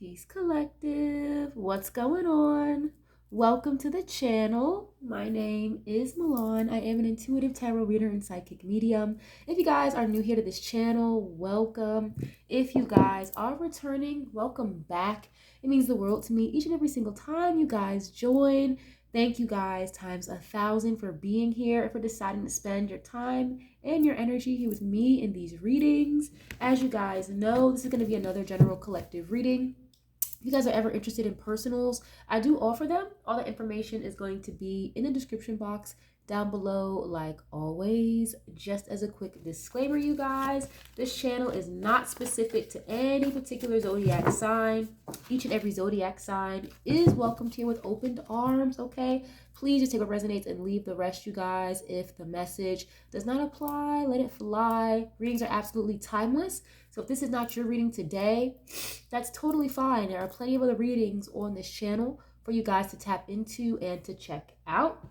Peace Collective. What's going on? Welcome to the channel. My name is Milan. I am an intuitive tarot reader and psychic medium. If you guys are new here to this channel, welcome. If you guys are returning, welcome back. It means the world to me each and every single time you guys join. Thank you guys times 1,000 for being here and for deciding to spend your time and your energy here with me in these readings. As you guys know, this is going to be another general collective reading. If you guys are ever interested in personals, I do offer them. All the information is going to be in the description box down below, like always. Just as a quick disclaimer, you guys, this channel is not specific to any particular zodiac sign. Each and every zodiac sign is welcomed here with opened arms, okay? Please just take what resonates and leave the rest, you guys. If the message does not apply, let it fly. Readings are absolutely timeless. So if this is not your reading today, that's totally fine. There are plenty of other readings on this channel for you guys to tap into and to check out.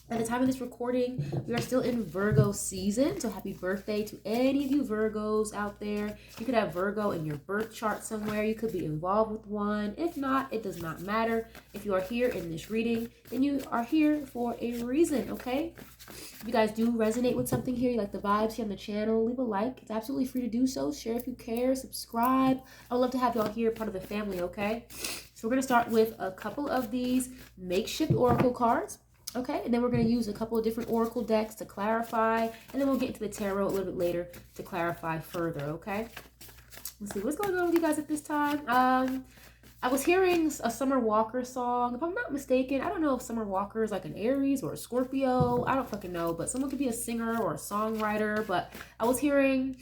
At the time of this recording, we are still in Virgo season. So happy birthday to any of you Virgos out there. You could have Virgo in your birth chart somewhere. You could be involved with one. If not, it does not matter. If you are here in this reading, then you are here for a reason, okay? If you guys do resonate with something here, you like the vibes here on the channel, leave a like. It's absolutely free to do so. Share if you care. Subscribe. I would love to have y'all here, part of the family, okay? So we're going to start with a couple of these makeshift oracle cards. Okay, and then we're going to use a couple of different oracle decks to clarify, and then we'll get into the tarot a little bit later to clarify further, okay? Let's see, what's going on with you guys at this time? I was hearing a Summer Walker song. If I'm not mistaken, I don't know if Summer Walker is like an Aries or a Scorpio. I don't fucking know, but someone could be a singer or a songwriter, but I was hearing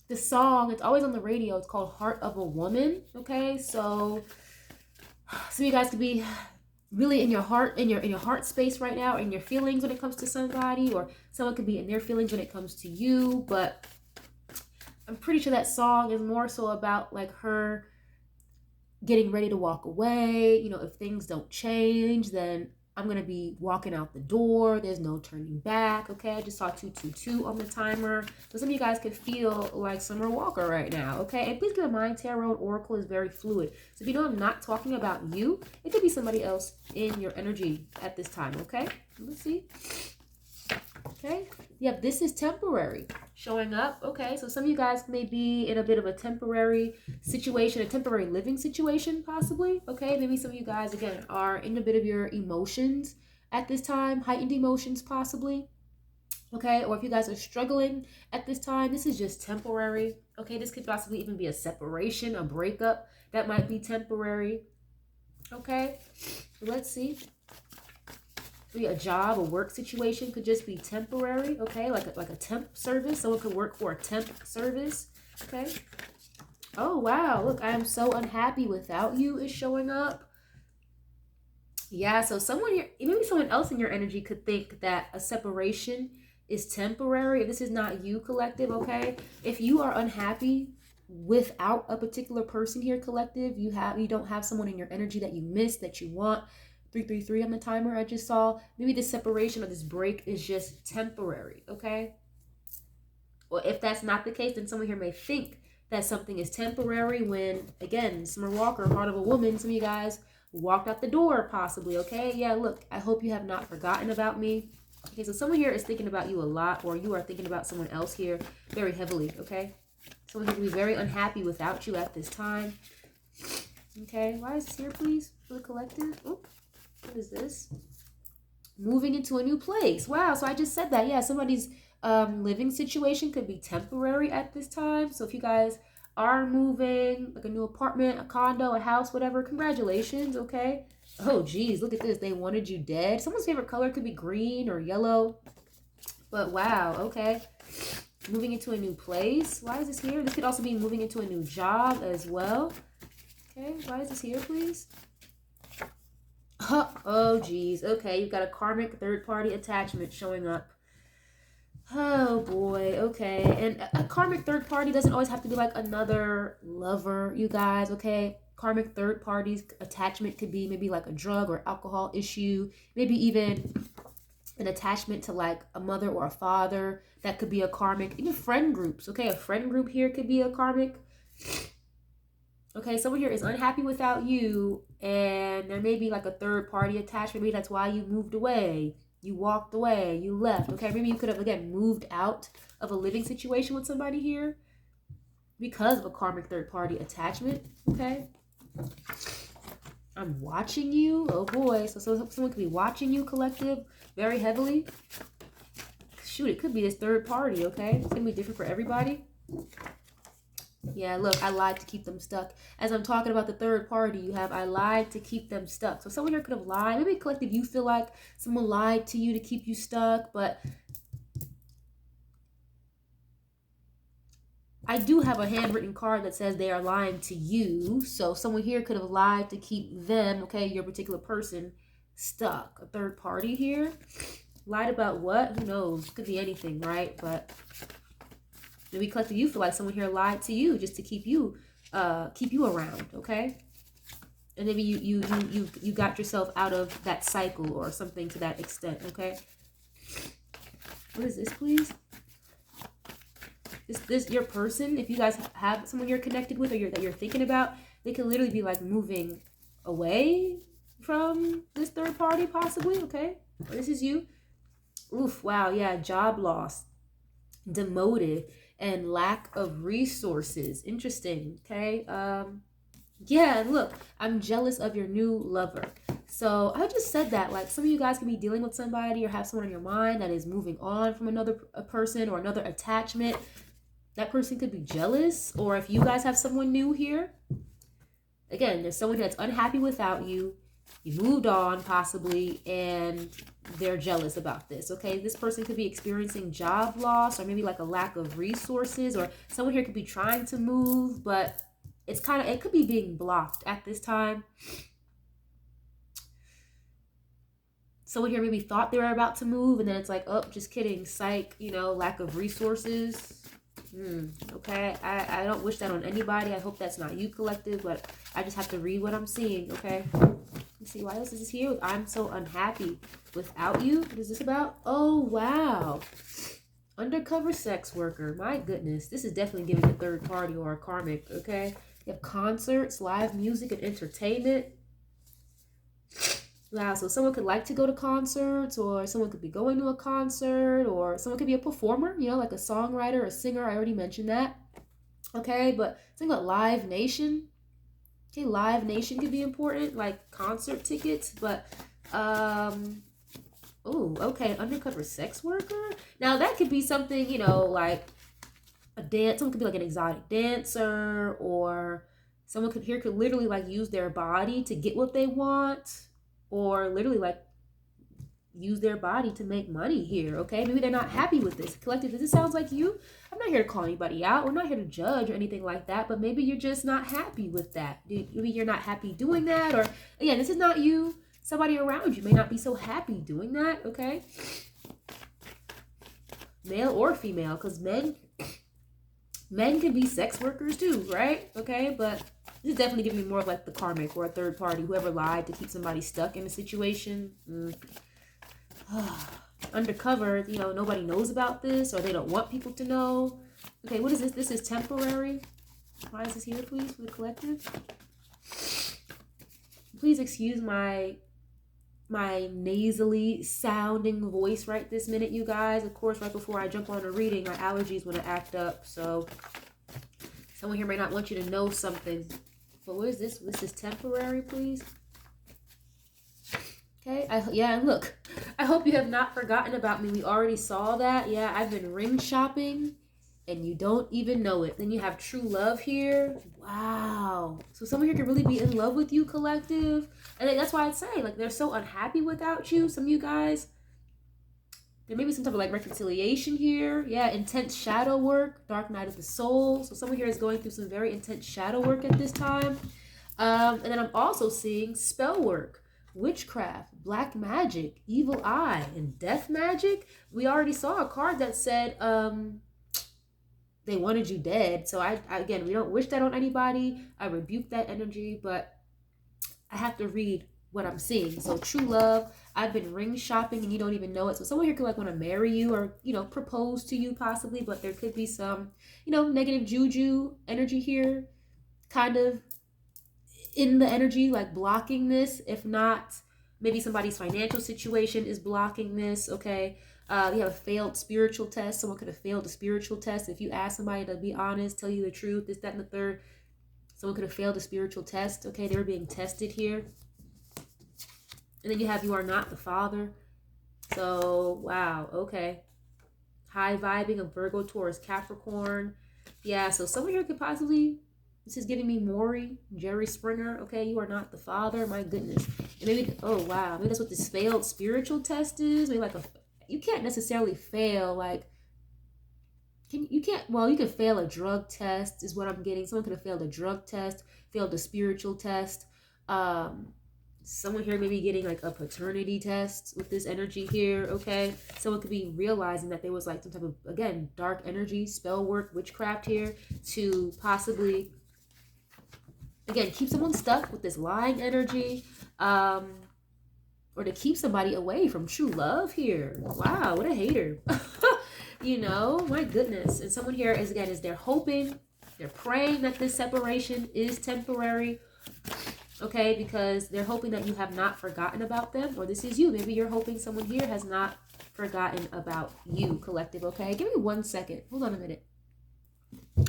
this song. It's always on the radio. It's called Heart of a Woman, okay? So you guys could be really in your heart, in your heart space right now, in your feelings when it comes to somebody, or someone could be in their feelings when it comes to you. But I'm pretty sure that song is more so about like her getting ready to walk away. You know, if things don't change, then I'm gonna be walking out the door. There's no turning back. Okay, I just saw 222 on the timer. So some of you guys could feel like Summer Walker right now. Okay, and please keep in mind, tarot and oracle is very fluid. So if you know I'm not talking about you, it could be somebody else in your energy at this time. Okay, let's see. Okay, yep, this is temporary showing up. Okay, so some of you guys may be in a bit of a temporary situation, a temporary living situation possibly. Okay, maybe some of you guys again are in a bit of your emotions at this time, heightened emotions possibly. Okay, or if you guys are struggling at this time, this is just temporary. Okay, this could possibly even be a separation, a breakup that might be temporary. Okay, so let's see. A job, a work situation could just be temporary, okay? Like a temp service. Someone could work for a temp service, okay? Oh, wow. Look, I am so unhappy without you is showing up. Yeah, so someone here, maybe someone else in your energy could think that a separation is temporary. This is not you, collective, okay? If you are unhappy without a particular person here, collective, you don't have someone in your energy that you miss, that you want. 333 on the timer I just saw. Maybe this separation or this break is just temporary, okay? Well, if that's not the case, then someone here may think that something is temporary when, again, Summer Walker, Heart of a Woman, some of you guys walked out the door possibly, okay? Yeah, look, I hope you have not forgotten about me. Okay, so someone here is thinking about you a lot, or you are thinking about someone else here very heavily, okay? Someone here can be very unhappy without you at this time. Okay, why is this here, please, for the collective? Oh. What is this? Moving into a new place. Wow, so I just said that. Yeah, somebody's living situation could be temporary at this time. So if you guys are moving, like a new apartment, a condo, a house, whatever, congratulations, okay? Oh, geez, look at this. They wanted you dead. Someone's favorite color could be green or yellow. But wow, okay. Moving into a new place. Why is this here? This could also be moving into a new job as well. Okay, why is this here, please? Oh, geez. Okay, you've got a karmic third-party attachment showing up. Oh, boy. Okay. And a karmic third party doesn't always have to be like another lover, you guys, okay? Karmic third parties attachment could be maybe like a drug or alcohol issue. Maybe even an attachment to like a mother or a father. That could be a karmic. Even friend groups, okay? A friend group here could be a karmic. Okay, someone here is unhappy without you, and there may be like a third party attachment. Maybe that's why you moved away, you walked away, you left. Okay, maybe you could have again moved out of a living situation with somebody here because of a karmic third party attachment. Okay, I'm watching you. Oh boy, so someone could be watching you, collective, very heavily. Shoot, it could be this third party. Okay, it's gonna be different for everybody. Yeah, look, I lied to keep them stuck. As I'm talking about the third party, you have I lied to keep them stuck. So someone here could have lied. Maybe collective, you feel like someone lied to you to keep you stuck, but I do have a handwritten card that says they are lying to you. So someone here could have lied to keep them, okay, your particular person, stuck. A third party here. Lied about what? Who knows? Could be anything, right? But maybe collective, you feel like someone here lied to you just to keep you around, okay? And maybe you got yourself out of that cycle or something to that extent, okay? What is this, please? This your person, if you guys have someone you're connected with or that you're thinking about, they could literally be like moving away from this third party, possibly, okay? Or this is you. Oof, wow, yeah, job loss, demoted, and lack of resources. Interesting, okay? Yeah, and look, I'm jealous of your new lover. So I just said that, like, some of you guys can be dealing with somebody or have someone in your mind that is moving on from another person or another attachment. That person could be jealous, or if you guys have someone new here, again, there's someone that's unhappy without you. You moved on, possibly, and they're jealous about this, okay? This person could be experiencing job loss or maybe like a lack of resources, or someone here could be trying to move, but it could be being blocked at this time. Someone here maybe thought they were about to move, and then it's like, oh, just kidding, psych, lack of resources. Okay, I don't wish that on anybody. I hope that's not you, collective, but I just have to read what I'm seeing, okay? Let's see, why else is this here? I'm so unhappy without you. What is this about? Oh, wow. Undercover sex worker. My goodness. This is definitely giving a third party or a karmic, okay? You have concerts, live music, and entertainment. Wow, so someone could like to go to concerts, or someone could be going to a concert, or someone could be a performer, like a songwriter, a singer. I already mentioned that. Okay, but think about Live Nation. Okay, Live Nation could be important, like concert tickets, but oh, okay, undercover sex worker. Now that could be something, like a dance. Someone could be like an exotic dancer, or someone could literally like use their body to get what they want, or literally like use their body to make money here, okay? Maybe they're not happy with this. Collective, does this sound like you? I'm not here to call anybody out. We're not here to judge or anything like that, but maybe you're just not happy with that. Maybe you're not happy doing that, or again, this is not you. Somebody around you may not be so happy doing that, okay? Male or female, because men can be sex workers too, right? Okay, but this is definitely giving me more of like the karmic or a third party, whoever lied to keep somebody stuck in a situation. Undercover, nobody knows about this, or they don't want people to know. Okay, what is this? This is temporary. Why is this here, please, for the collective? Please excuse my nasally sounding voice right this minute, you guys. Of course, right before I jump on a reading, my allergies want to act up, so someone here may not want you to know something. But what is this? This is temporary, please. Okay, and look, I hope you have not forgotten about me. We already saw that. Yeah, I've been ring shopping, and you don't even know it. Then you have true love here. Wow. So someone here could really be in love with you, collective. And that's why I'd say, like, they're so unhappy without you. Some of you guys, there may be some type of, like, reconciliation here. Yeah, intense shadow work, dark night of the soul. So someone here is going through some very intense shadow work at this time. And then I'm also seeing spell work, witchcraft, black magic, evil eye, and death magic. We already saw a card that said they wanted you dead. So I again, we don't wish that on anybody. I rebuke that energy, but I have to read what I'm seeing. So true love, I've been ring shopping and you don't even know it. So someone here could like want to marry you or, propose to you possibly, but there could be some, negative juju energy here, kind of in the energy, like blocking this. If not, maybe somebody's financial situation is blocking this, okay? You have a failed spiritual test. Someone could have failed a spiritual test. If you ask somebody to be honest, tell you the truth, this, that, and the third, someone could have failed a spiritual test, okay? They were being tested here. And then you have, you are not the father. So, wow, okay. High vibing of Virgo, Taurus, Capricorn. Yeah, so someone here could possibly, this is giving me Maury, Jerry Springer. Okay, you are not the father. My goodness. And maybe, oh, wow. Maybe that's what this failed spiritual test is. Maybe like you can't necessarily fail, like, you can fail a drug test is what I'm getting. Someone could have failed a drug test, failed a spiritual test. Someone here may be getting like a paternity test with this energy here, okay? Someone could be realizing that there was like some type of, again, dark energy, spell work, witchcraft here to possibly, again, keep someone stuck with this lying energy, or to keep somebody away from true love here. Wow, what a hater. You know, my goodness. And someone here is, again, they're hoping, they're praying that this separation is temporary, okay? Because they're hoping that you have not forgotten about them, or this is you. Maybe you're hoping someone here has not forgotten about you, collective, okay? Give me 1 second. Hold on a minute.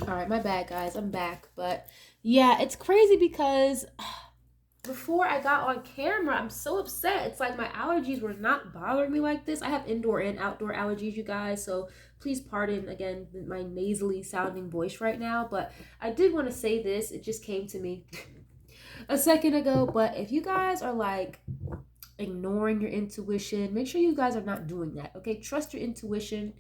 All right, my bad, guys. I'm back. But yeah, it's crazy because before I got on camera, I'm so upset. It's like my allergies were not bothering me like this. I have indoor and outdoor allergies, you guys, so please pardon, again, my nasally sounding voice right now. But I did want to say this. It just came to me a second ago. But if you guys are like ignoring your intuition, make sure you guys are not doing that, okay? Trust your intuition,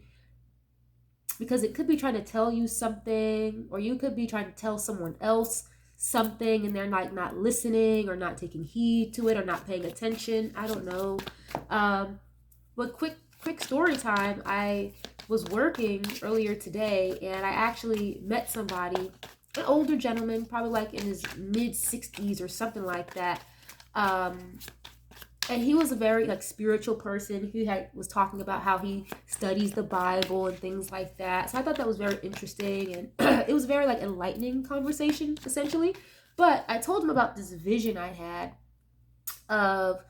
because it could be trying to tell you something, or you could be trying to tell someone else something and they're like not listening or not taking heed to it or not paying attention. I don't know. But quick story time. I was working earlier today and I actually met somebody, an older gentleman, probably like in his mid-60s or something like that. And he was a very like spiritual person. He was talking about how he studies the Bible and things like that. So I thought that was very interesting, and it was very like enlightening conversation essentially. But I told him about this vision I had of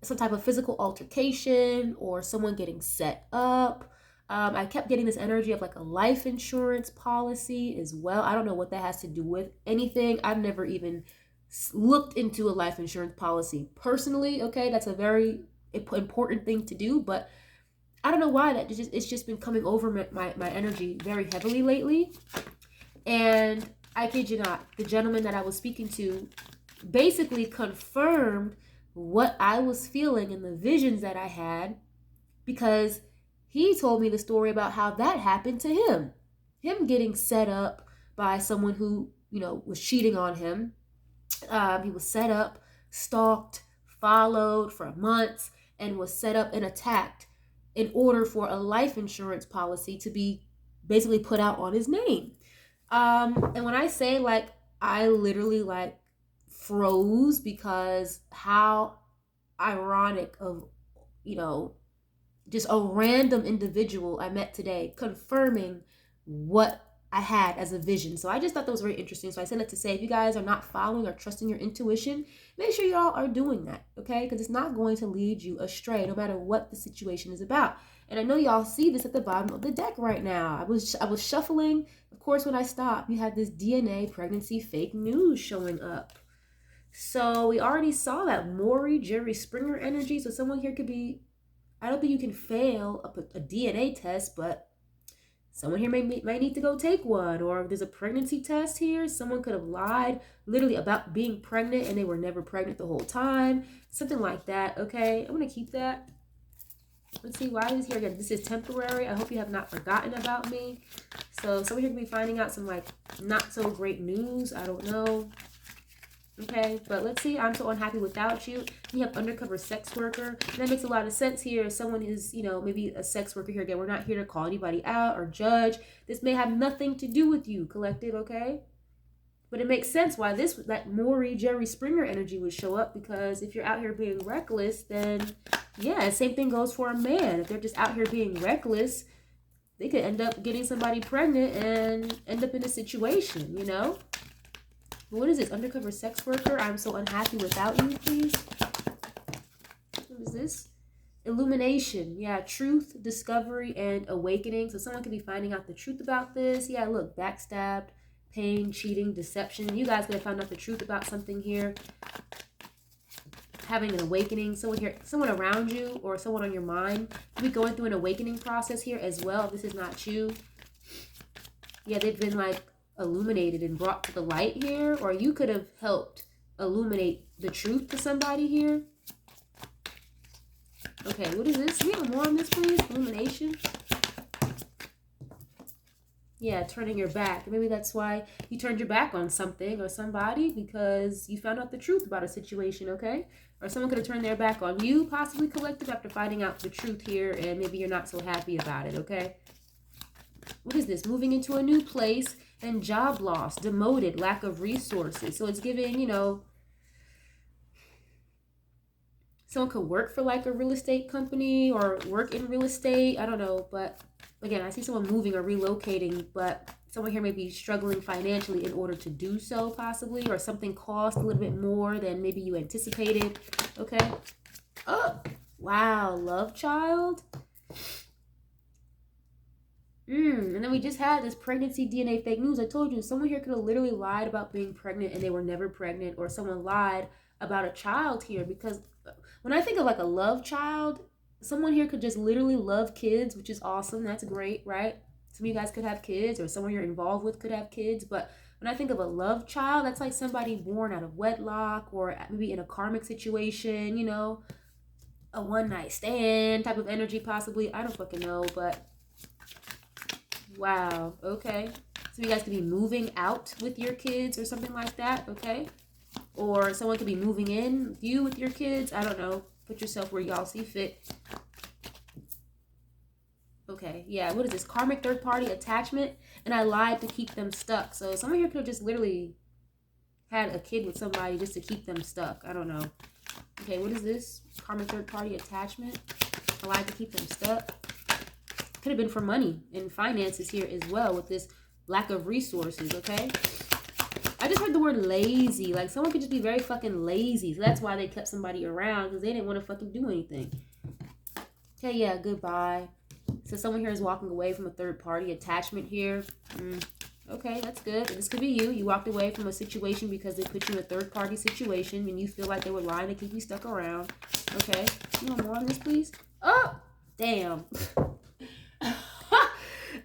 some type of physical altercation or someone getting set up. I kept getting this energy of like a life insurance policy as well. I don't know what that has to do with anything. I've never even looked into a life insurance policy personally, okay? That's a very important thing to do, but I don't know why it's just been coming over my energy very heavily lately. And I kid you not, the gentleman that I was speaking to basically confirmed what I was feeling in the visions that I had, because he told me the story about how that happened to him getting set up by someone who, you know, was cheating on him. He was set up, stalked, followed for months, and was set up and attacked in order for a life insurance policy to be basically put out on his name. And when I say like, I literally like froze, because how ironic of, you know, just a random individual I met today confirming what I had as a vision. So I just thought that was very interesting. So I said that to say, if you guys are not following or trusting your intuition, make sure y'all are doing that, okay? Because it's not going to lead you astray no matter what the situation is about. And I know y'all see this at the bottom of the deck right now. I was shuffling. Of course, when I stopped, you had this DNA pregnancy fake news showing up. So we already saw that Maury, Jerry Springer energy. So someone here could be, I don't think you can fail a DNA test, but someone here might need to go take one. Or if there's a pregnancy test here, someone could have lied literally about being pregnant and they were never pregnant the whole time. Something like that, okay? I'm going to keep that. Let's see, why is this here again? This is temporary. I hope you have not forgotten about me. So someone here could be finding out some like not so great news. I don't know. Okay, but let's see. I'm so unhappy without you. You have undercover sex worker. And that makes a lot of sense here. Someone is, you know, maybe a sex worker here. Again, we're not here to call anybody out or judge. This may have nothing to do with you, collective, okay? But it makes sense why that Maury, Jerry Springer energy would show up, because if you're out here being reckless, then yeah, same thing goes for a man. If they're just out here being reckless, they could end up getting somebody pregnant and end up in a situation, you know? What is this? Undercover sex worker. I'm so unhappy without you, please. What is this? Illumination. Yeah, truth, discovery, and awakening. So someone could be finding out the truth about this. Yeah, look, backstabbed, pain, cheating, deception. You guys could have found out the truth about something here. Having an awakening. Someone here, someone around you or someone on your mind could be going through an awakening process here as well. If this is not you. Yeah, they've been like illuminated and brought to the light here. Or you could have helped illuminate the truth to somebody here. Okay, what is this? Can we have more on this, please? Illumination. Yeah, turning your back. Maybe that's why you turned your back on something or somebody, because you found out the truth about a situation, okay? Or someone could have turned their back on you, possibly collective, after finding out the truth here, and maybe you're not so happy about it, okay? What is this? Moving into a new place and job loss, demoted, lack of resources. So it's giving, you know, someone could work for like a real estate company or work in real estate. I don't know. But again, I see someone moving or relocating, but someone here may be struggling financially in order to do so possibly, or something cost a little bit more than maybe you anticipated. Okay. Oh, wow. Love child. And then we just had this pregnancy DNA fake news. I told you, someone here could have literally lied about being pregnant and they were never pregnant, or someone lied about a child here, because when I think of like a love child, someone here could just literally love kids, which is awesome. That's great, right? Some of you guys could have kids, or someone you're involved with could have kids. But when I think of a love child, that's like somebody born out of wedlock, or maybe in a karmic situation, you know, a one night stand type of energy possibly. I don't fucking know, but wow. Okay. So you guys could be moving out with your kids or something like that. Okay. Or someone could be moving in with you with your kids. I don't know. Put yourself where y'all see fit. Okay, yeah. What is this? Karmic third-party attachment. And I lied to keep them stuck. So someone here could have just literally had a kid with somebody just to keep them stuck. I don't know. Okay, what is this? Karmic third-party attachment. I lied to keep them stuck. Could have been for money and finances here as well with this lack of resources, okay? I just heard the word lazy. Like someone could just be very fucking lazy. So that's why they kept somebody around, because they didn't want to fucking do anything. Okay, yeah, goodbye. So someone here is walking away from a third party attachment here. Okay, that's good. This could be you. You walked away from a situation because they put you in a third party situation and you feel like they were lying to keep you stuck around. Okay, you want more on this, please? Oh, damn.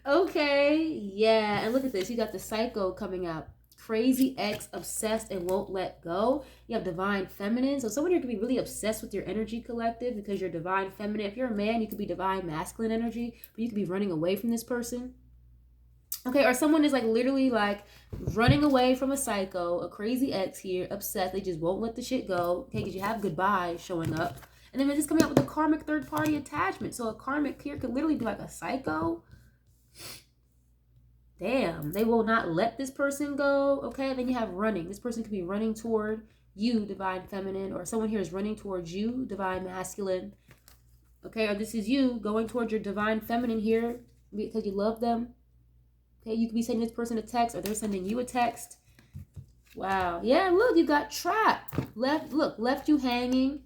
Okay, yeah. And look at this. You got the Psycho coming out. Crazy ex, obsessed and won't let go. You have divine feminine. So someone here could be really obsessed with your energy collective because you're divine feminine. If you're a man, you could be divine masculine energy, but you could be running away from this person. Okay, or someone is like literally like running away from a psycho, a crazy ex here, obsessed. They just won't let the shit go. Okay, because you have goodbye showing up. And then it's coming out with a karmic third party attachment. So a karmic here could literally be like a psycho. Damn, they will not let this person go. Okay, then you have running. This person could be running toward you, divine feminine, or someone here is running towards you, divine masculine. Okay, or this is you going towards your divine feminine here because you love them. Okay, you could be sending this person a text, or they're sending you a text. Wow. Yeah, look, you got trapped. Left you hanging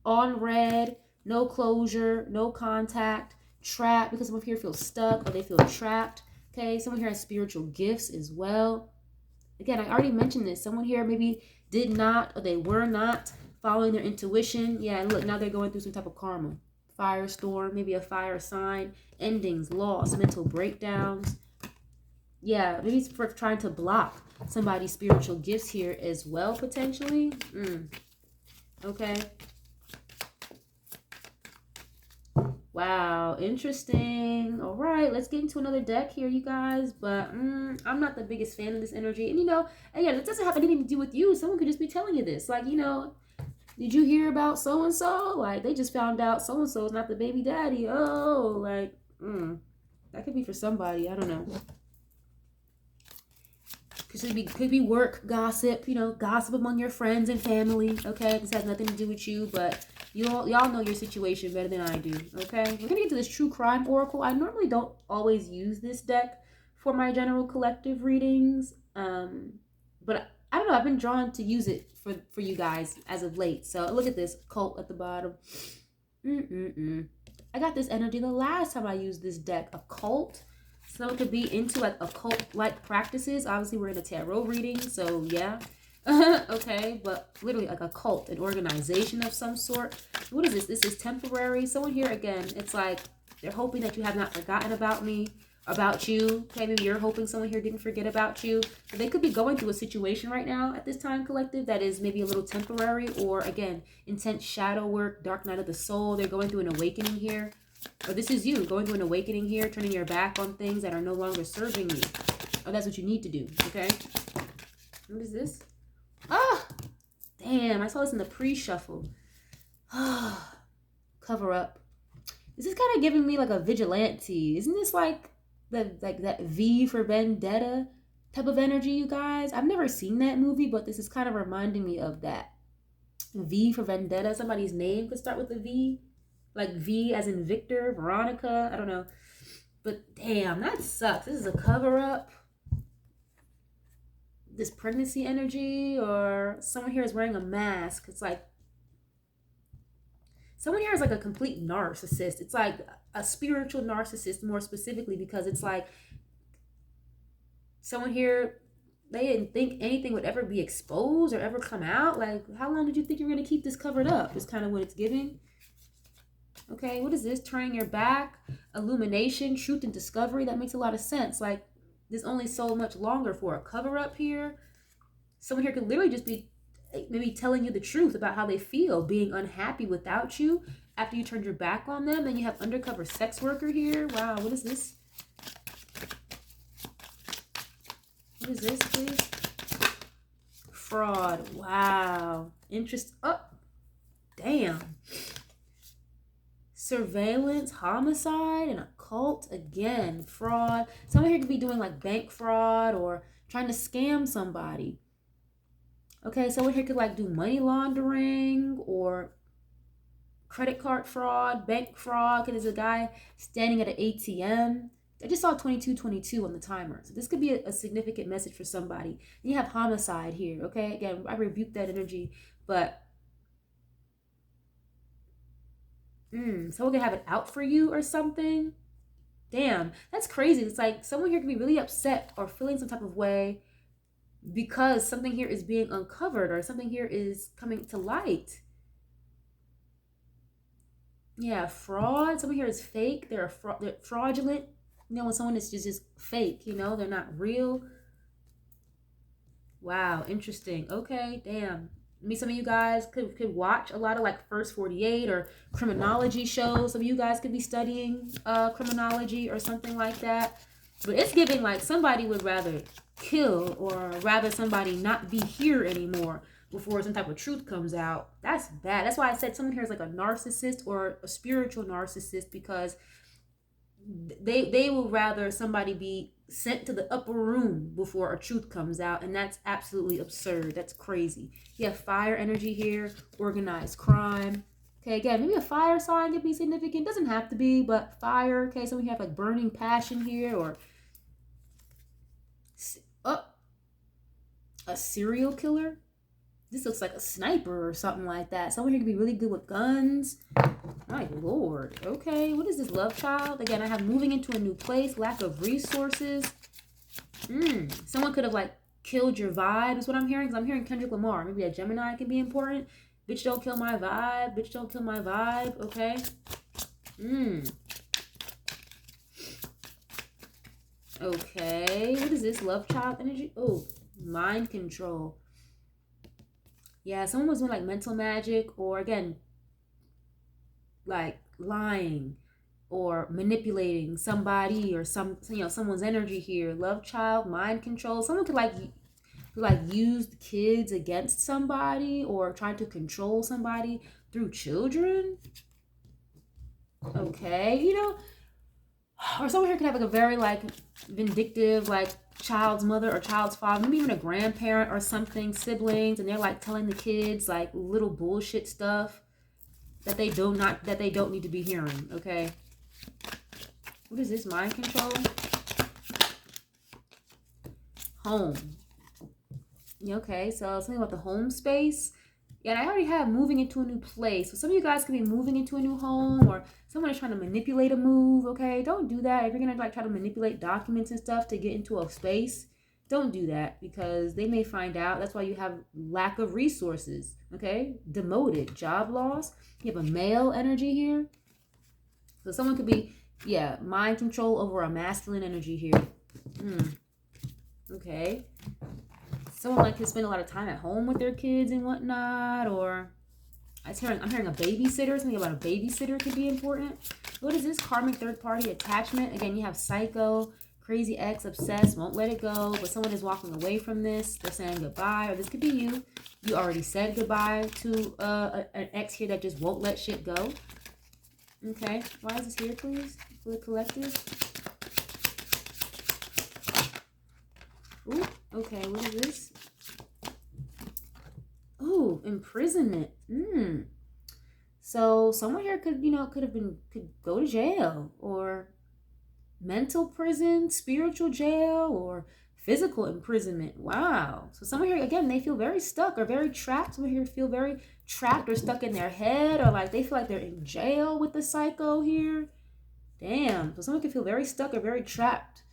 on red, no closure, no contact, trapped because someone here feels stuck or they feel trapped. Okay, someone here has spiritual gifts as well. Again, I already mentioned this. Someone here maybe did not, or they were not following their intuition. Yeah, and look, now they're going through some type of karma. Firestorm, maybe a fire sign, endings, loss, mental breakdowns. Yeah, maybe it's for trying to block somebody's spiritual gifts here as well, potentially. Okay. Wow, interesting. All right, let's get into another deck here, you guys. But I'm not the biggest fan of this energy. And, you know, again, it doesn't have anything to do with you. Someone could just be telling you this. Like, you know, did you hear about so-and-so? Like, they just found out so-and-so is not the baby daddy. Oh, like, that could be for somebody. I don't know. Could be work, gossip, you know, gossip among your friends and family. Okay, this has nothing to do with you, but y'all know your situation better than I do. Okay, we're gonna get to this true crime oracle. I normally don't always use this deck for my general collective readings, but I don't know, I've been drawn to use it for you guys as of late. So look at this cult at the bottom. I got this energy the last time I used this deck. A cult. Someone could be into like occult-like practices. Obviously, we're in a tarot reading, so yeah. Okay, but literally like a cult, an organization of some sort. What is this? This is temporary. Someone here, again, it's like they're hoping that you have not forgotten about me, about you. Okay, maybe you're hoping someone here didn't forget about you. But they could be going through a situation right now at this time, collective, that is maybe a little temporary, or again, intense shadow work, dark night of the soul. They're going through an awakening here. Or this is you going through an awakening here, turning your back on things that are no longer serving you. Oh, that's what you need to do, okay? What is this? Ah! Damn, I saw this in the pre-shuffle. Cover up. This is kind of giving me like a vigilante. Isn't this like that V for Vendetta type of energy, you guys? I've never seen that movie, but this is kind of reminding me of that. V for Vendetta. Somebody's name could start with a V. Like V as in Victor, Veronica, I don't know. But damn, that sucks. This is a cover-up. This pregnancy energy, or someone here is wearing a mask. It's like, someone here is like a complete narcissist. It's like a spiritual narcissist, more specifically, because it's like someone here, they didn't think anything would ever be exposed or ever come out. Like, how long did you think you were going to keep this covered up? Is kind of what it's giving. Okay, what is this? Turning your back, illumination, truth, and discovery. That makes a lot of sense. Like, there's only so much longer for a cover-up here. Someone here could literally just be maybe telling you the truth about how they feel, being unhappy without you after you turned your back on them. Then you have undercover sex worker here. Wow, what is this? What is this, please? Fraud. Wow. Interest. Oh, damn. Surveillance, homicide, and occult. Again, fraud. Someone here could be doing like bank fraud or trying to scam somebody. Okay, someone here could like do money laundering or credit card fraud, bank fraud, because there's a guy standing at an ATM. I just saw 2222 on the timer. So this could be a significant message for somebody. And you have homicide here, okay? Again, I rebuke that energy, but someone could have it out for you or something. Damn, that's crazy. It's like someone here could be really upset or feeling some type of way because something here is being uncovered or something here is coming to light. Yeah, fraud. Someone here is fake. They're fraudulent. You know, when someone is just fake, you know, they're not real. Wow, interesting. Okay, damn. Maybe some of you guys could watch a lot of like First 48 or criminology shows. Some of you guys could be studying criminology or something like that. But it's giving like somebody would rather kill or rather somebody not be here anymore before some type of truth comes out. That's bad. That's why I said someone here is like a narcissist or a spiritual narcissist, because they will rather somebody be sent to the upper room before a truth comes out, and that's absolutely absurd. That's crazy. You have fire energy here, organized crime. Okay, again, maybe a fire sign could be significant. Doesn't have to be, but fire. Okay, so we have like burning passion here, or a serial killer. This looks like a sniper or something like that. Someone here could be really good with guns. My lord. Okay, what is this? Love child? Again, I have moving into a new place, lack of resources. Someone could have like killed your vibe is what I'm hearing, because I'm hearing Kendrick Lamar. Maybe a Gemini can be important. Bitch, don't kill my vibe. Bitch, don't kill my vibe. Okay. Okay, what is this? Love child energy? Oh, mind control. Yeah, someone was doing like mental magic, or again, like lying or manipulating somebody or someone's energy here. Love child, mind control. Someone could like use the kids against somebody or try to control somebody through children. Okay, you know, or someone here could have like a very like vindictive like child's mother or child's father, maybe even a grandparent or something, siblings, and they're like telling the kids like little bullshit stuff that they don't need to be hearing. Okay, what is this? Mind control. Home. Okay, so something about the home space. Yeah, and I already have moving into a new place. So some of you guys could be moving into a new home, or someone is trying to manipulate a move. Okay, don't do that. If you're gonna like try to manipulate documents and stuff to get into a space, don't do that, because they may find out. That's why you have lack of resources. Okay, demoted, job loss. You have a male energy here. So someone could be, yeah, mind control over a masculine energy here. Okay. Someone like could spend a lot of time at home with their kids and whatnot, or I'm hearing a babysitter. Something about a babysitter could be important. What is this? Karmic third party attachment. Again, you have psycho, crazy ex, obsessed, won't let it go, but someone is walking away from this. They're saying goodbye, or this could be you. You already said goodbye to an ex here that just won't let shit go. Okay, why is this here, please, for the collective? Ooh, okay, what is this? Ooh, imprisonment. So someone here could go to jail, or mental prison, spiritual jail, or physical imprisonment. Wow. So someone here, again, they feel very stuck or very trapped. Someone here feel very trapped or stuck in their head, or like they feel like they're in jail with the psycho here. Damn. So someone can feel very stuck or very trapped,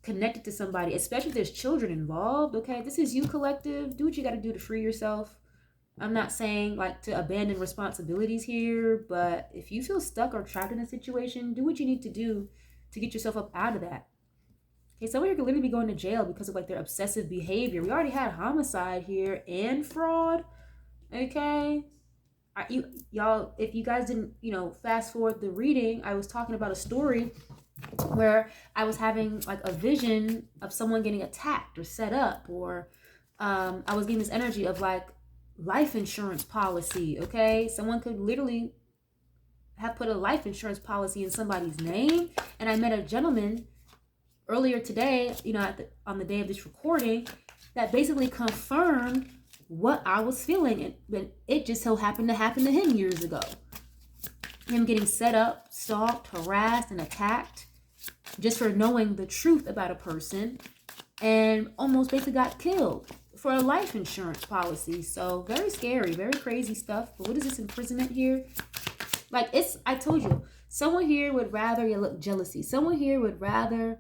connected to somebody, especially if there's children involved. Okay, this is you, collective. Do what you got to do to free yourself. I'm not saying like to abandon responsibilities here, but if you feel stuck or trapped in a situation, do what you need to do to get yourself up out of that. Okay, someone here could literally be going to jail because of like their obsessive behavior. We already had homicide here and fraud. Okay, y'all, if you guys didn't, fast forward the reading, I was talking about a story where I was having like a vision of someone getting attacked or set up, or I was getting this energy of like life insurance policy. Okay, someone could literally have put a life insurance policy in somebody's name. And I met a gentleman earlier today, on the day of this recording, that basically confirmed what I was feeling, and it just so happened to happen to him years ago. Him getting set up, stalked, harassed, and attacked just for knowing the truth about a person, and almost basically got killed for a life insurance policy. So very scary, very crazy stuff. But what is this imprisonment here? Like, I told you, someone here would rather, jealousy. Someone here would rather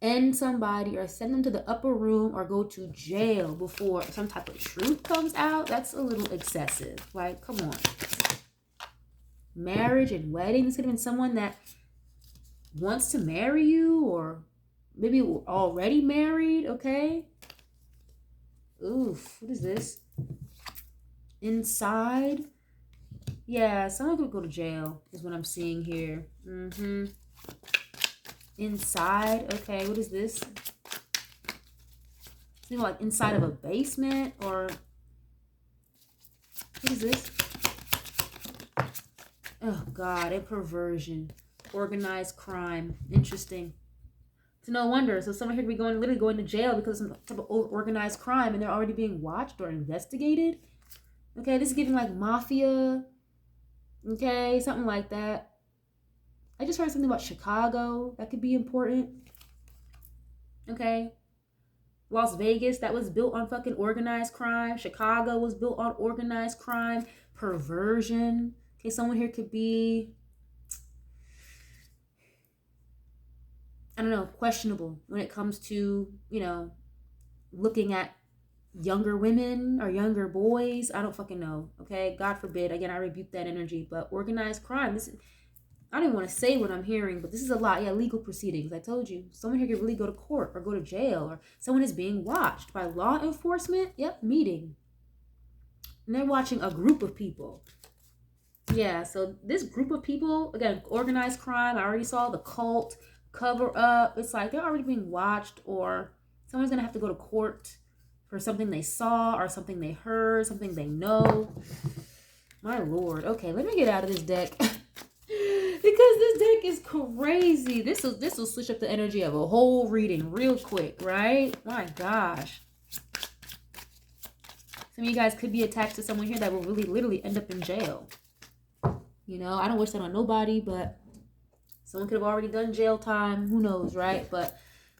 end somebody or send them to the upper room or go to jail before some type of truth comes out. That's a little excessive. Like, come on. Marriage and wedding. This could have been someone that wants to marry you, or maybe already married. Okay. Oof. What is this? Inside. Yeah, someone could go to jail is what I'm seeing here. Inside. Okay, what is this? Something like inside of a basement, or what is this? Oh God, a perversion, organized crime. Interesting. So no wonder. So someone here could be literally going to jail because of some type of organized crime, and they're already being watched or investigated. Okay, this is giving like mafia. Okay, something like that. I just heard something about Chicago. That could be important. Okay. Las Vegas, that was built on fucking organized crime. Chicago was built on organized crime. Perversion. Okay, someone here could be, I don't know, questionable when it comes to, looking at younger women or younger boys. I don't fucking know. Okay, God forbid. Again, I rebuke that energy. But organized crime, I don't even want to say what I'm hearing, but this is a lot. Yeah, legal proceedings. I told you. Someone here could really go to court or go to jail, or someone is being watched by law enforcement. Yep, meeting. And they're watching a group of people. Yeah, so this group of people, again, organized crime. I already saw the cult, cover up. It's like they're already being watched, or someone's going to have to go to court for something they saw or something they heard, something they know. My Lord. Okay, let me get out of this deck. Because this deck is crazy. This will switch up the energy of a whole reading real quick, right? My gosh. Some of you guys could be attached to someone here that will really literally end up in jail. I don't wish that on nobody, but someone could have already done jail time. Who knows, right? But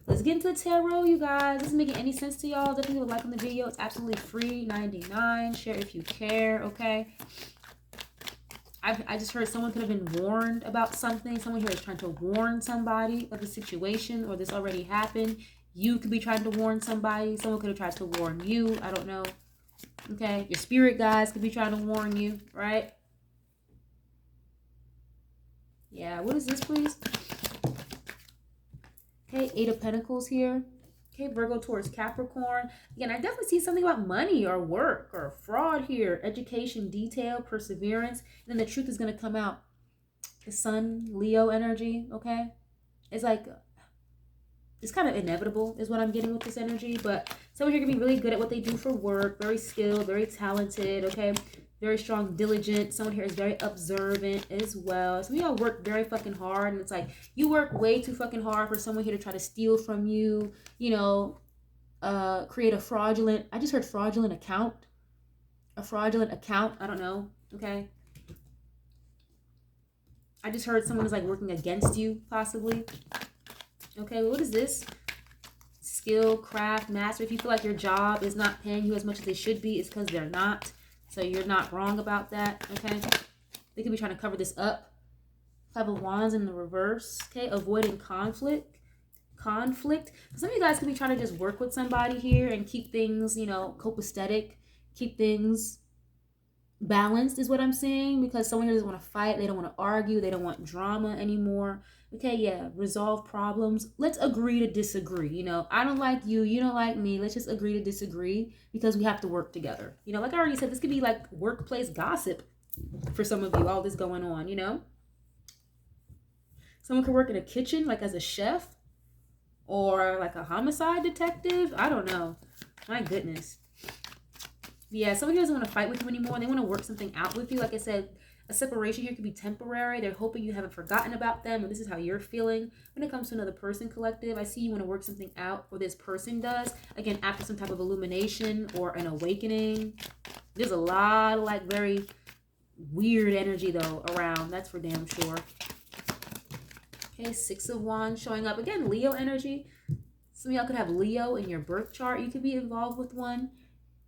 Let's get into the tarot, you guys. This is making any sense to y'all. Definitely leave a like on the video. It's absolutely free, $99. Share if you care, okay? I just heard someone could have been warned about something. Someone here is trying to warn somebody of the situation, or this already happened. You could be trying to warn somebody. Someone could have tried to warn you. I don't know. Okay? Your spirit guides could be trying to warn you, right? Yeah, what is this, please? Okay, Eight of Pentacles here. Okay, Virgo towards Capricorn. Again, I definitely see something about money or work or fraud here. Education, detail, perseverance. And then the truth is going to come out. The Sun, Leo energy, okay? It's like, it's kind of inevitable is what I'm getting with this energy. But someone here can be really good at what they do for work. Very skilled, very talented, okay? Very strong, diligent. Someone here is very observant as well. Some of y'all work very fucking hard, and it's like you work way too fucking hard for someone here to try to steal from you, you know, create a fraudulent, I just heard fraudulent account. A fraudulent account, I don't know, okay? I just heard someone is like working against you, possibly. Okay, what is this? Skill, craft, master. If you feel like your job is not paying you as much as they should be, it's because they're not. So you're not wrong about that, okay? They could be trying to cover this up. Five of Wands in the reverse, okay? Avoiding conflict. Some of you guys could be trying to just work with somebody here and keep things, you know, copacetic. Keep things balanced is what I'm saying, because someone here doesn't want to fight. They don't want to argue. They don't want drama anymore. Okay, yeah, resolve problems. Let's agree to disagree. You know, I don't like you. You don't like me. Let's just agree to disagree because we have to work together. You know, like I already said, this could be like workplace gossip for some of you, all this going on, you know. Someone could work in a kitchen, like as a chef or like a homicide detective. I don't know. My goodness. Yeah, someone here doesn't want to fight with you anymore. They want to work something out with you. Like I said, a separation here could be temporary. They're hoping you haven't forgotten about them, and this is how you're feeling. When it comes to another person collective, I see you want to work something out, or this person does. Again, after some type of illumination or an awakening. There's a lot of like very weird energy though around. That's for damn sure. Okay, Six of Wands showing up. Again, Leo energy. Some of y'all could have Leo in your birth chart. You could be involved with one.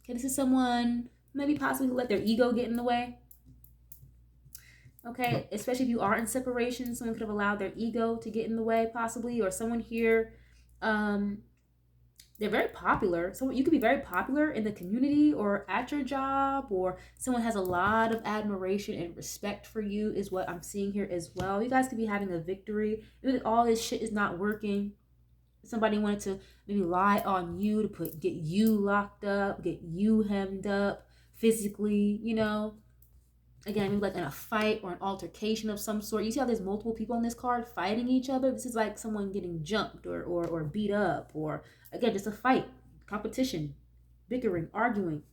Okay, this is someone maybe possibly let their ego get in the way. Okay, especially if you are in separation, someone could have allowed their ego to get in the way possibly, or someone here, they're very popular. So you could be very popular in the community or at your job, or someone has a lot of admiration and respect for you is what I'm seeing here as well. You guys could be having a victory. Maybe all this shit is not working. Somebody wanted to maybe lie on you to get you locked up, get you hemmed up physically, you know. Again, maybe like in a fight or an altercation of some sort. You see how there's multiple people on this card fighting each other? This is like someone getting jumped or beat up, or again, just a fight, competition, bickering, arguing.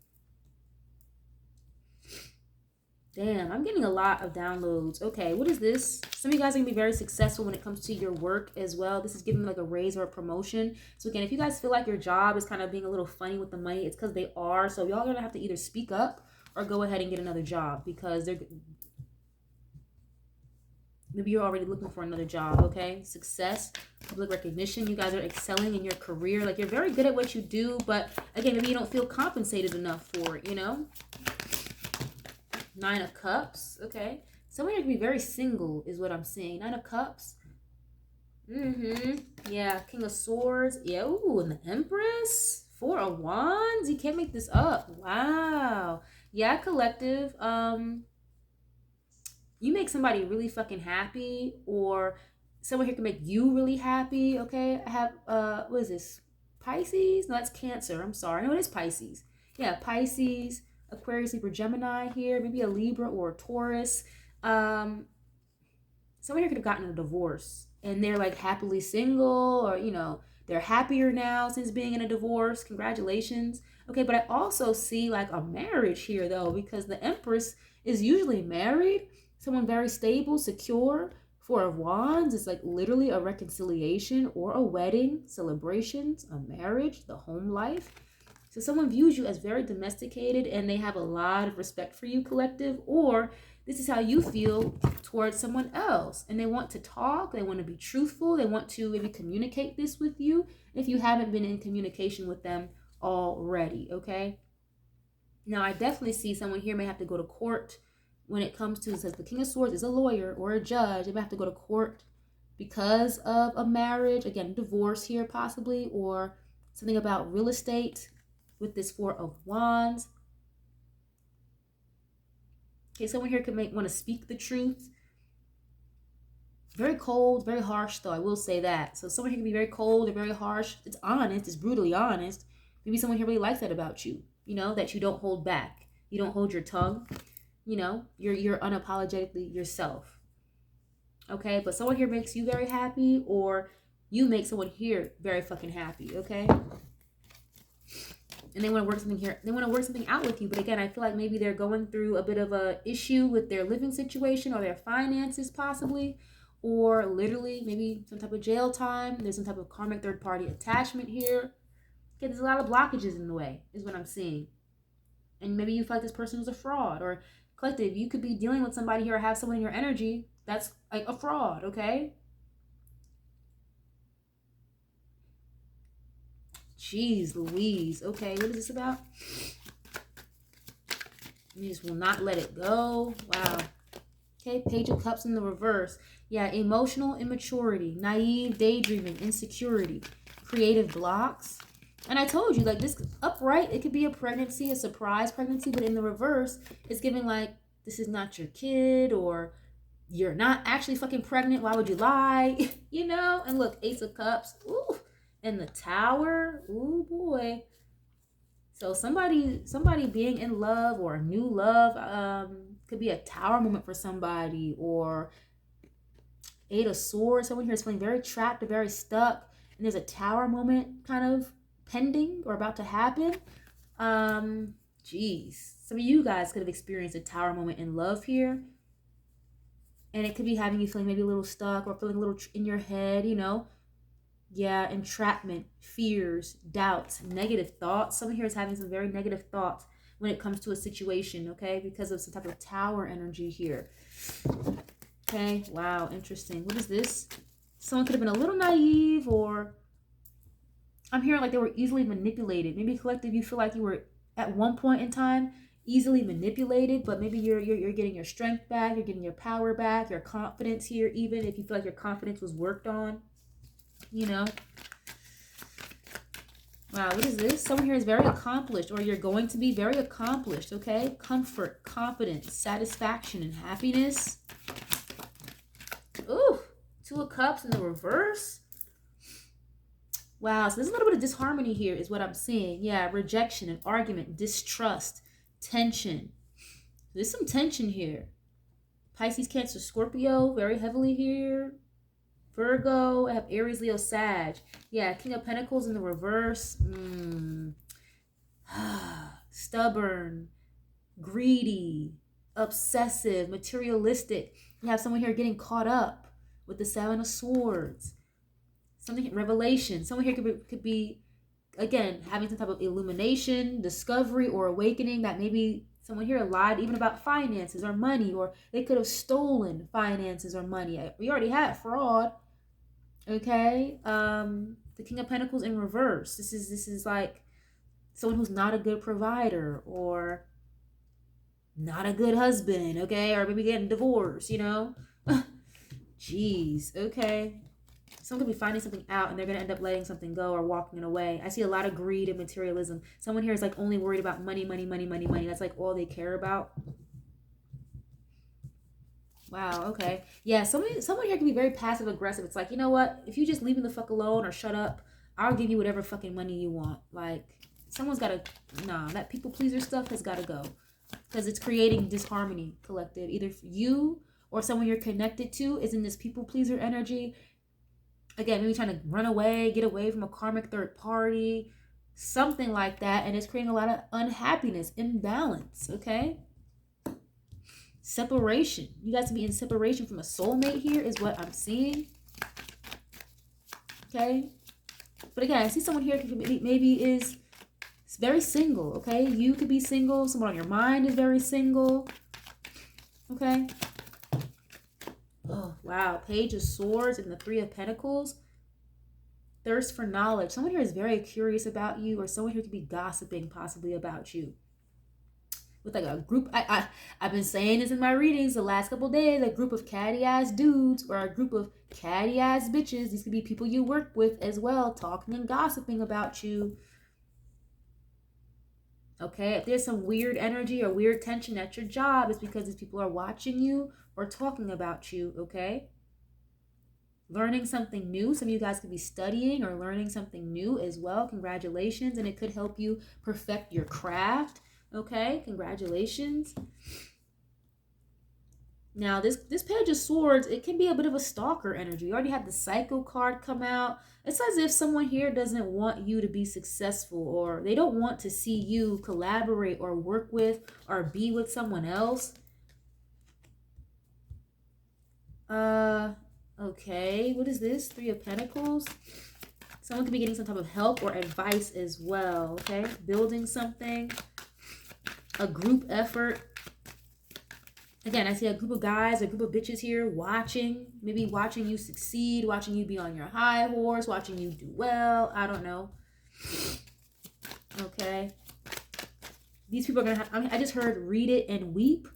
Damn, I'm getting a lot of downloads. Okay, what is this? Some of you guys are going to be very successful when it comes to your work as well. This is giving like a raise or a promotion. So again, if you guys feel like your job is kind of being a little funny with the money, it's because they are. So y'all are going to have to either speak up or go ahead and get another job, because they're maybe you're already looking for another job. Okay, success, public recognition. You guys are excelling in your career. Like you're very good at what you do, but again, maybe you don't feel compensated enough for it, you know. Nine of Cups. Okay, someone here can be very single is what I'm seeing. Nine of Cups. Yeah, King of Swords. Yeah, ooh, and the Empress. Four of Wands. You can't make this up. Wow. Yeah, collective. You make somebody really fucking happy, or someone here can make you really happy. Okay, I have what is this? Pisces? No, that's Cancer. I'm sorry. No, it is Pisces. Yeah, Pisces, Aquarius, Libra, Gemini here. Maybe a Libra or a Taurus. Someone here could have gotten a divorce and they're like happily single, or you know, they're happier now since being in a divorce. Congratulations. Okay, but I also see like a marriage here though, because the Empress is usually married. Someone very stable, secure. Four of Wands is like literally a reconciliation or a wedding, celebrations, a marriage, the home life. So someone views you as very domesticated and they have a lot of respect for you, collective, or this is how you feel towards someone else. And they want to talk, they want to be truthful, they want to maybe communicate this with you if you haven't been in communication with them already, okay? Now, I definitely see someone here may have to go to court when it comes to, it says the King of Swords is a lawyer or a judge. They may have to go to court because of a marriage, again, divorce here possibly, or something about real estate with this Four of Wands. Okay, someone here could want to speak the truth. Very cold, very harsh though, I will say that. So someone here can be very cold and very harsh. It's honest, it's brutally honest. Maybe someone here really likes that about you, you know, that you don't hold back. You don't hold your tongue. You know, you're unapologetically yourself. Okay, but someone here makes you very happy, or you make someone here very fucking happy, okay? And they want to work something here. They want to work something out with you. But again, I feel like maybe they're going through a bit of a issue with their living situation or their finances possibly, or literally maybe some type of jail time. There's some type of karmic third party attachment here. Okay, there's a lot of blockages in the way is what I'm seeing. And maybe you feel like this person was a fraud, or collective, you could be dealing with somebody here or have someone in your energy that's like a fraud, okay? Jeez Louise. Okay, what is this about? You just will not let it go. Wow. Okay, Page of Cups in the reverse. Yeah, emotional immaturity, naive daydreaming, insecurity, creative blocks. And I told you, like, this upright, it could be a pregnancy, a surprise pregnancy, but in the reverse, it's giving like, this is not your kid, or you're not actually fucking pregnant. Why would you lie? You know? And look, Ace of Cups. Ooh. And the Tower. Ooh, boy. So somebody being in love or a new love could be a Tower moment for somebody, or Eight of Swords. Someone here is feeling very trapped or very stuck, and there's a Tower moment kind of pending or about to happen. Geez, some of you guys could have experienced a Tower moment in love here, and it could be having you feeling maybe a little stuck or feeling a little in your head, you know. Yeah, entrapment, fears, doubts, negative thoughts. Someone here is having some very negative thoughts when it comes to a situation, okay, because of some type of Tower energy here. Okay, wow, interesting. What is this? Someone could have been a little naive, or I'm hearing like they were easily manipulated. Maybe collective, you feel like you were at one point in time easily manipulated, but maybe you're getting your strength back, you're getting your power back, your confidence here, even if you feel like your confidence was worked on, you know. Wow, what is this? Someone here is very accomplished, or you're going to be very accomplished, okay? Comfort, confidence, satisfaction, and happiness. Ooh, Two of Cups in the reverse. Wow, so there's a little bit of disharmony here is what I'm seeing. Yeah, rejection, an argument, distrust, tension. There's some tension here. Pisces, Cancer, Scorpio, very heavily here. Virgo, I have Aries, Leo, Sag. Yeah, King of Pentacles in the reverse. Stubborn, greedy, obsessive, materialistic. You have someone here getting caught up with the Seven of Swords. Something, revelation. Someone here could be, again, having some type of illumination, discovery, or awakening that maybe someone here lied even about finances or money, or they could have stolen finances or money. We already had fraud. Okay, the King of Pentacles in reverse. This is like someone who's not a good provider, or not a good husband, okay, or maybe getting divorced, you know. Jeez, okay. Someone could be finding something out and they're going to end up letting something go or walking it away. I see a lot of greed and materialism. Someone here is like only worried about money, money, money, money, money. That's like all they care about. Wow, okay. Yeah, someone here can be very passive aggressive. It's like, you know what? If you just leave me the fuck alone or shut up, I'll give you whatever fucking money you want. Like, someone's got to, nah, that people pleaser stuff has got to go. Because it's creating disharmony, collective. Either you or someone you're connected to is in this people pleaser energy. Again, maybe trying to run away, get away from a karmic third party, something like that. And it's creating a lot of unhappiness, imbalance, okay? Separation. You guys can be in separation from a soulmate here is what I'm seeing. Okay? But again, I see someone here who maybe is It's very single, okay? You could be single. Someone on your mind is very single, okay? Oh, wow. Page of Swords and the Three of Pentacles. Thirst for knowledge. Someone here is very curious about you, or someone here could be gossiping possibly about you. With like a group, I've been saying this in my readings the last couple days, a group of catty ass dudes or a group of catty ass bitches. These could be people you work with as well, talking and gossiping about you. Okay, if there's some weird energy or weird tension at your job, it's because these people are watching you or talking about you, okay? Learning something new. Some of you guys could be studying or learning something new as well. Congratulations, and it could help you perfect your craft. Okay, congratulations. Now, this Page of Swords, it can be a bit of a stalker energy. You already had the Cycle card come out. It's as if someone here doesn't want you to be successful, or they don't want to see you collaborate or work with or be with someone else. Okay, what is this? Three of Pentacles. Someone could be getting some type of help or advice as well, okay? Building something. A group effort. Again, I see a group of guys, a group of bitches here watching, maybe watching you succeed, watching you be on your high horse, watching you do well. I don't know. Okay. These people are going to have, I just heard read it and weep.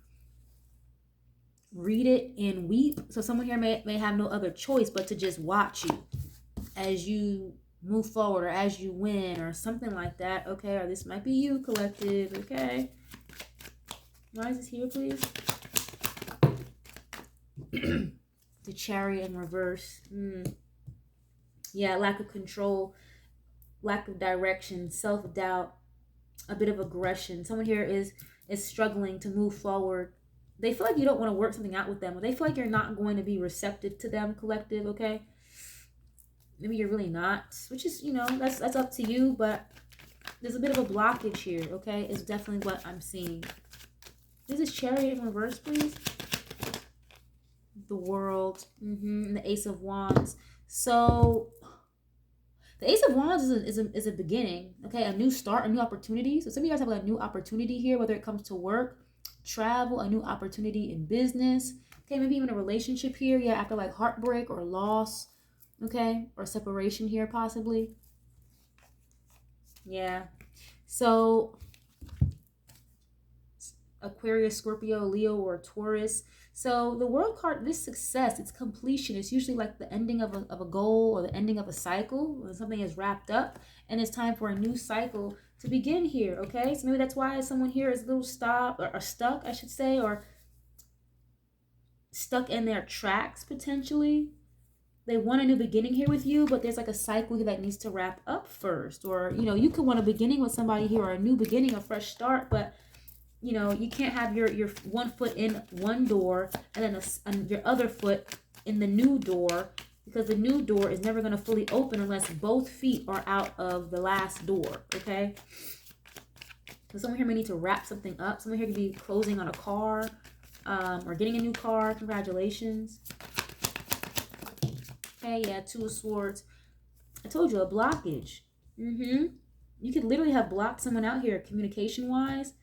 Read it and weep. So someone here may have no other choice but to just watch you as you move forward or as you win or something like that. Okay. Or this might be you, collective. Okay. Why is this here, please? The Chariot in reverse. Yeah, lack of control, lack of direction, self-doubt, a bit of aggression. Someone here is struggling to move forward. They feel like you don't want to work something out with them, or they feel like you're not going to be receptive to them, collective, okay? Maybe you're really not, which is, you know, that's up to you, but there's a bit of a blockage here, okay? It's definitely what I'm seeing. This is Chariot in reverse, please. The World, and the Ace of Wands. So the Ace of Wands is a beginning, okay? A new start, a new opportunity. So some of you guys have like a new opportunity here, whether it comes to work, travel, a new opportunity in business, okay? Maybe even a relationship here, yeah, after like heartbreak or loss, okay? Or separation here possibly. Yeah. So Aquarius, Scorpio, Leo, or Taurus. So the World card, this success, it's completion. It's usually like the ending of a goal or the ending of a cycle when something is wrapped up and it's time for a new cycle to begin here, okay? So maybe that's why someone here is a little stuck, I should say, or stuck in their tracks potentially. They want a new beginning here with you, but there's like a cycle here that needs to wrap up first. Or, you know, you could want a beginning with somebody here or a new beginning, a fresh start, but you know, you can't have your one foot in one door and then your other foot in the new door, because the new door is never going to fully open unless both feet are out of the last door, okay? So someone here may need to wrap something up. Someone here could be closing on a car or getting a new car. Congratulations. Okay, yeah, Two of Swords. I told you, a blockage. You could literally have blocked someone out here communication-wise.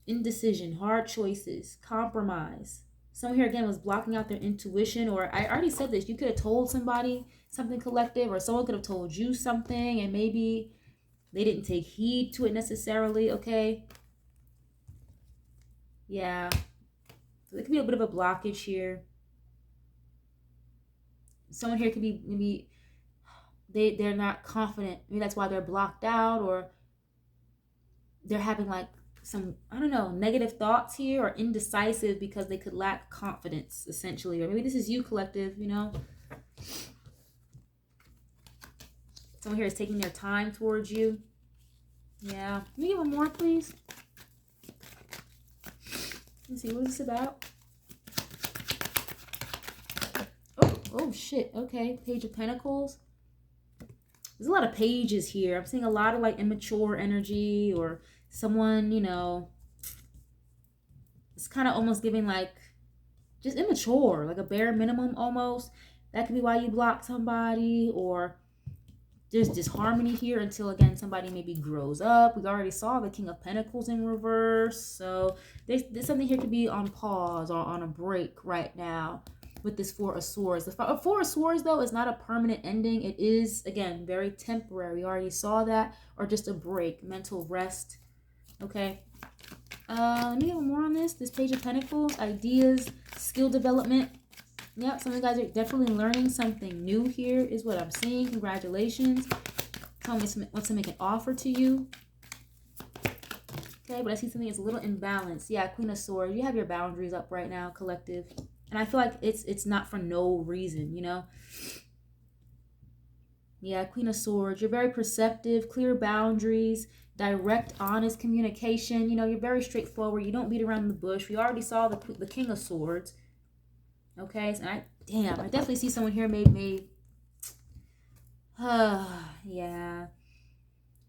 Indecision, hard choices, compromise. Someone here again was blocking out their intuition, or I already said this, you could have told somebody something, collective, or someone could have told you something and maybe they didn't take heed to it necessarily, okay? Yeah. So there could be a bit of a blockage here. Someone here could be maybe they're not confident. Maybe that's why they're blocked out, or they're having like some, I don't know, negative thoughts here, or indecisive because they could lack confidence, essentially. Or maybe this is you, collective, you know? Someone here is taking their time towards you. Yeah. Can you give them more, please? Let's see, what is this about? Oh, shit. Okay. Page of Pentacles. There's a lot of pages here. I'm seeing a lot of like immature energy, or someone, you know, it's kind of almost giving like just immature, like a bare minimum almost. That could be why you blocked somebody, or there's disharmony here until, again, somebody maybe grows up. We already saw the King of Pentacles in reverse. So there's something here could be on pause or on a break right now with this Four of Swords. The Four of Swords, though, is not a permanent ending. It is, again, very temporary. We already saw that. Or just a break, mental rest. Okay. Let me get one more on this. This Page of Pentacles, ideas, skill development. Yep, some of you guys are definitely learning something new here is what I'm seeing. Congratulations. Tell me wants to make an offer to you. Okay, but I see something that's a little imbalanced. Yeah, Queen of Swords. You have your boundaries up right now, collective. And I feel like it's not for no reason, you know? Yeah, Queen of Swords. You're very perceptive, clear boundaries, direct, honest communication. You know, you're very straightforward. You don't beat around the bush. We already saw the King of Swords. Okay, so I definitely see someone here yeah.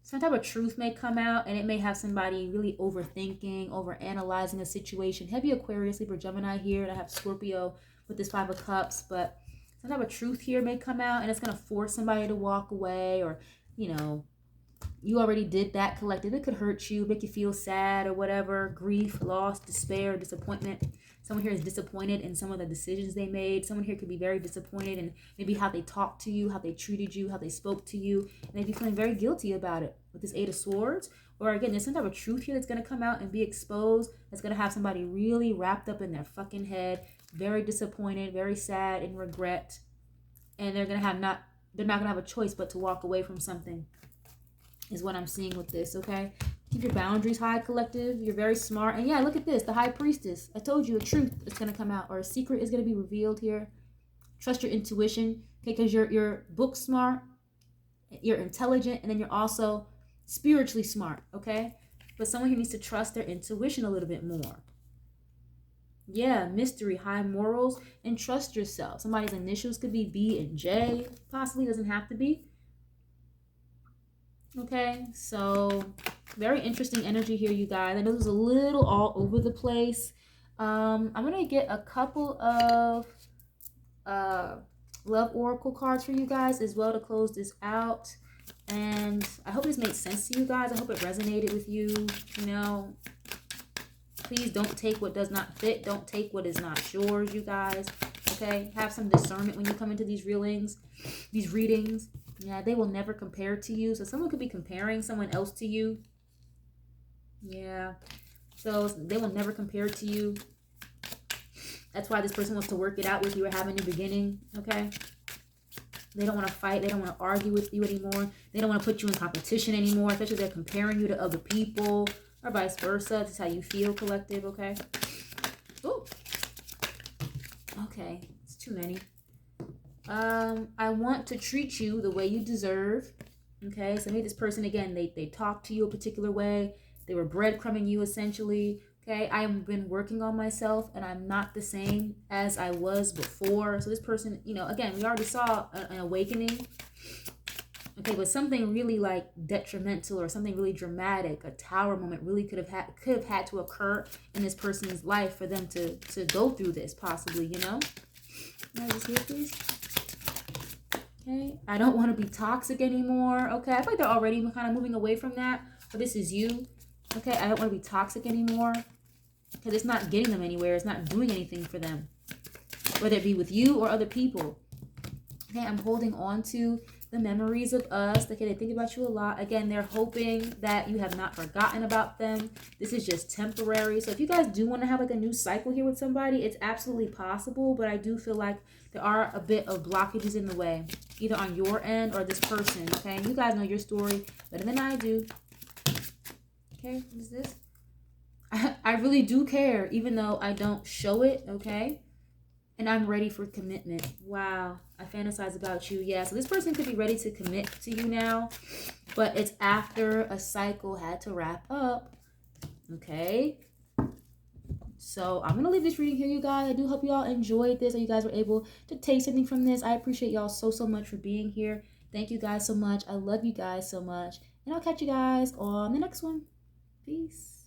Some type of truth may come out, and it may have somebody really overthinking, overanalyzing a situation. Heavy Aquarius, Libra, Gemini here, and I have Scorpio with this Five of Cups, but some type of truth here may come out, and it's going to force somebody to walk away, or, you know, you already did that, collective. It could hurt you, make you feel sad or whatever, grief, loss, despair, disappointment. Someone here is disappointed in some of the decisions they made. Someone here could be very disappointed in maybe how they talked to you, how they treated you, how they spoke to you, and they'd be feeling very guilty about it with this Eight of Swords. Or again, there's some type of truth here that's going to come out and be exposed, that's going to have somebody really wrapped up in their fucking head, very disappointed, very sad, and regret. And they're not going to have a choice but to walk away from something, is what I'm seeing with this, okay? Keep your boundaries high, collective. You're very smart. And yeah, look at this, the High Priestess. I told you a truth is going to come out, or a secret is going to be revealed here. Trust your intuition, okay? Because you're book smart, you're intelligent, and then you're also spiritually smart, okay? But someone here needs to trust their intuition a little bit more. Yeah, mystery, high morals, and trust yourself. Somebody's initials could be B and J. Possibly, doesn't have to be. Okay, so very interesting energy here, you guys. I know this is a little all over the place. I'm going to get a couple of love oracle cards for you guys as well to close this out. And I hope this makes sense to you guys. I hope it resonated with you. You know, please don't take what does not fit. Don't take what is not yours, you guys. Okay, have some discernment when you come into these readings. Yeah, they will never compare to you. So someone could be comparing someone else to you. Yeah. So they will never compare to you. That's why this person wants to work it out with you or have a new beginning. Okay. They don't want to fight. They don't want to argue with you anymore. They don't want to put you in competition anymore. Especially if they're comparing you to other people or vice versa. This is how you feel, collective. Okay. Oh. Okay. It's too many. I want to treat you the way you deserve. Okay, so maybe this person, again, they talk to you a particular way. They were breadcrumbing you, essentially. Okay, I've been working on myself, and I'm not the same as I was before. So this person, you know, again, we already saw an awakening. Okay, but something really like detrimental or something really dramatic, a tower moment really could have had to occur in this person's life for them to go through this, possibly, you know? Can I just hear, please? Okay, I don't want to be toxic anymore. Okay, I feel like they're already kind of moving away from that, but this is you. Okay, I don't want to be toxic anymore because it's not getting them anywhere. It's not doing anything for them, whether it be with you or other people. Okay, I'm holding on to the memories of us. Okay, they think about you a lot. Again, they're hoping that you have not forgotten about them. This is just temporary. So if you guys do want to have like a new cycle here with somebody, it's absolutely possible, but I do feel like there are a bit of blockages in the way, either on your end or this person. Okay, and you guys know your story better than I do. Okay, what is this? I really do care, even though I don't show it. Okay, and I'm ready for commitment. Wow, I fantasize about you. Yeah, so this person could be ready to commit to you now, but it's after a cycle had to wrap up. Okay, so I'm going to leave this reading here, you guys. I do hope you all enjoyed this and you guys were able to take something from this. I appreciate y'all so much for being here. Thank you guys so much. I love you guys so much. And I'll catch you guys on the next one. Peace.